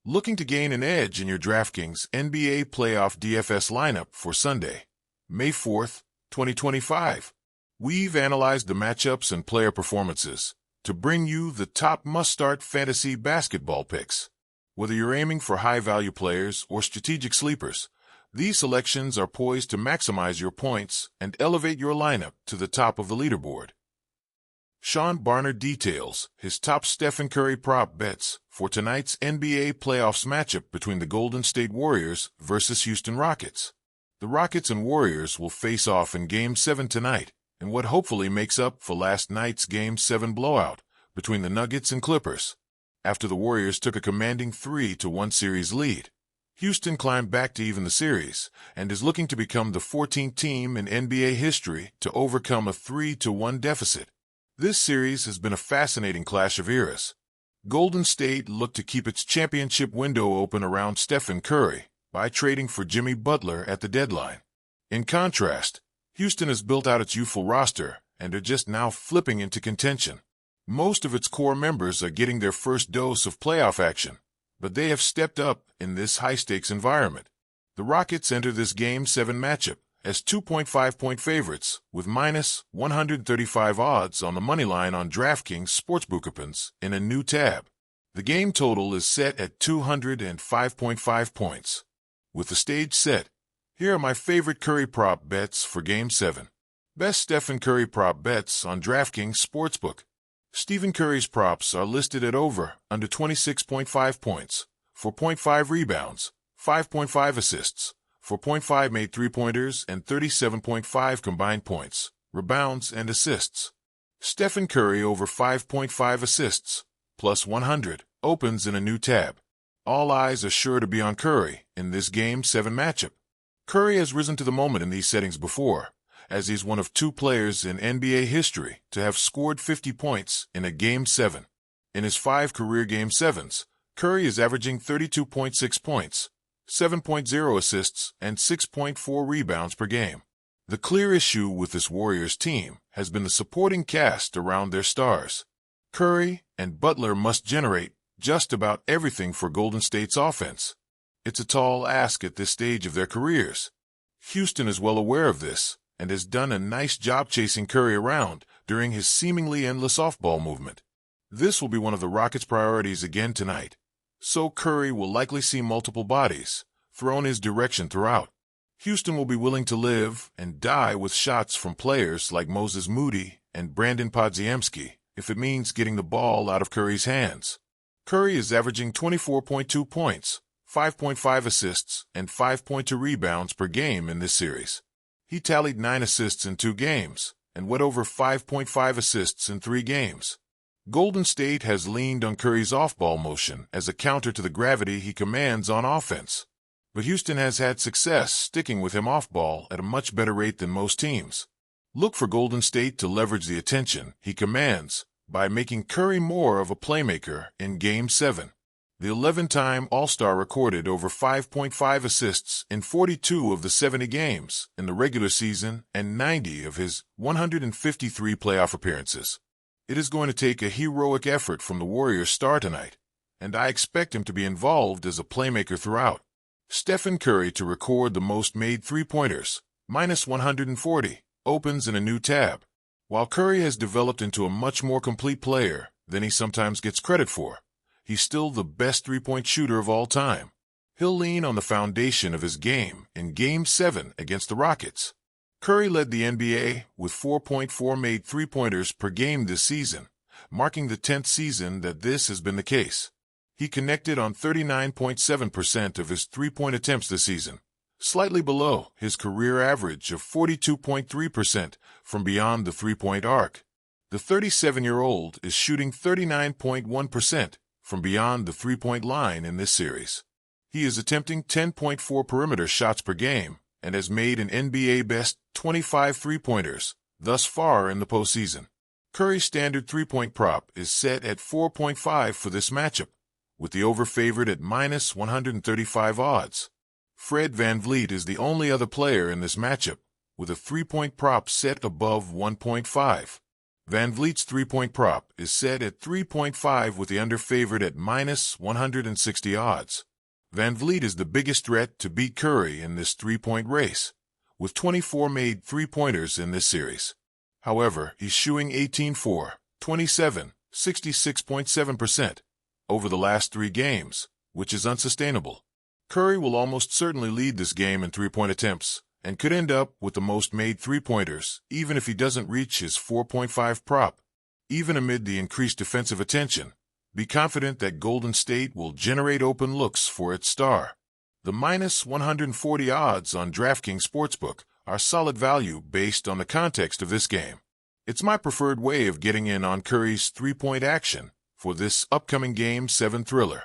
Looking to gain an edge in your DraftKings NBA Playoff DFS lineup for Sunday, May 4th, 2025. We've analyzed the matchups and player performances to bring you the top must-start fantasy basketball picks. Whether you're aiming for high-value players or strategic sleepers, these selections are poised to maximize your points and elevate your lineup to the top of the leaderboard. Sean Barnard details his top Stephen Curry prop bets for tonight's NBA playoffs matchup between the Golden State Warriors versus Houston Rockets. The Rockets and Warriors will face off in Game 7 tonight, in what hopefully makes up for last night's Game 7 blowout between the Nuggets and Clippers. After the Warriors took a commanding 3-1 series lead, Houston climbed back to even the series and is looking to become the 14th team in NBA history to overcome a 3-1 deficit. This series has been a fascinating clash of eras. Golden State looked to keep its championship window open around Stephen Curry by trading for Jimmy Butler at the deadline. In contrast, Houston has built out its youthful roster and are just now flipping into contention. Most of its core members are getting their first dose of playoff action, but they have stepped up in this high-stakes environment. The Rockets enter this Game 7 matchup as 2.5-point favorites with minus 135 odds on the money line on DraftKings Sportsbook in a new tab. The game total is set at 205.5 points. With the stage set, here are my favorite Curry prop bets for Game 7. Best Stephen Curry prop bets on DraftKings Sportsbook. Stephen Curry's props are listed at under 26.5 points, 4.5 rebounds, 5.5 assists, 4.5 made three-pointers, and 37.5 combined points, rebounds, and assists. Stephen Curry over 5.5 assists, plus 100, opens in a new tab. All eyes are sure to be on Curry in this Game 7 matchup. Curry has risen to the moment in these settings before, as he's one of two players in NBA history to have scored 50 points in a Game 7. In his 5 career Game 7s, Curry is averaging 32.6 points, 7.0 assists, and 6.4 rebounds per game. The clear issue with this Warriors team has been the supporting cast around their stars. Curry and Butler must generate just about everything for Golden State's offense. It's a tall ask at this stage of their careers. Houston is well aware of this and has done a nice job chasing Curry around during his seemingly endless off-ball movement. This will be one of the Rockets' priorities again tonight, so Curry will likely see multiple bodies thrown his direction throughout. Houston will be willing to live and die with shots from players like Moses Moody and Brandon Podziemski if it means getting the ball out of Curry's hands. Curry is averaging 24.2 points, 5.5 assists, and 5.2 rebounds per game in this series. He tallied 9 assists in 2 games and went over 5.5 assists in 3 games. Golden State has leaned on Curry's off-ball motion as a counter to the gravity he commands on offense. But Houston has had success sticking with him off-ball at a much better rate than most teams. Look for Golden State to leverage the attention he commands by making Curry more of a playmaker in Game 7. The 11-time All-Star recorded over 5.5 assists in 42 of the 70 games in the regular season and 90 of his 153 playoff appearances. It is going to take a heroic effort from the Warriors star tonight, and I expect him to be involved as a playmaker throughout. Stephen Curry to record the most made three-pointers, minus 140, opens in a new tab. While Curry has developed into a much more complete player than he sometimes gets credit for, he's still the best three-point shooter of all time. He'll lean on the foundation of his game in Game 7 against the Rockets. Curry led the NBA with 4.4 made three-pointers per game this season, marking the 10th season that this has been the case. He connected on 39.7% of his three-point attempts this season, slightly below his career average of 42.3% from beyond the three-point arc. The 37-year-old is shooting 39.1% from beyond the three-point line in this series. He is attempting 10.4 perimeter shots per game and has made an NBA best 25 three-pointers thus far in the postseason. Curry's standard three-point prop is set at 4.5 for this matchup, with the over favored at minus 135 odds. Fred VanVleet is the only other player in this matchup with a three-point prop set above 1.5. Van Vliet's three-point prop is set at 3.5 with the under favored at minus 160 odds. Van Vliet is the biggest threat to beat Curry in this three-point race, with 24 made three-pointers in this series. However, he's shooting 18-4, 27, 66.7% over the last 3 games, which is unsustainable. Curry will almost certainly lead this game in three-point attempts and could end up with the most made three-pointers even if he doesn't reach his 4.5 prop. Even amid the increased defensive attention, be confident that Golden State will generate open looks for its star. The minus 140 odds on DraftKings Sportsbook are solid value based on the context of this game. It's my preferred way of getting in on Curry's three-point action for this upcoming Game 7 thriller.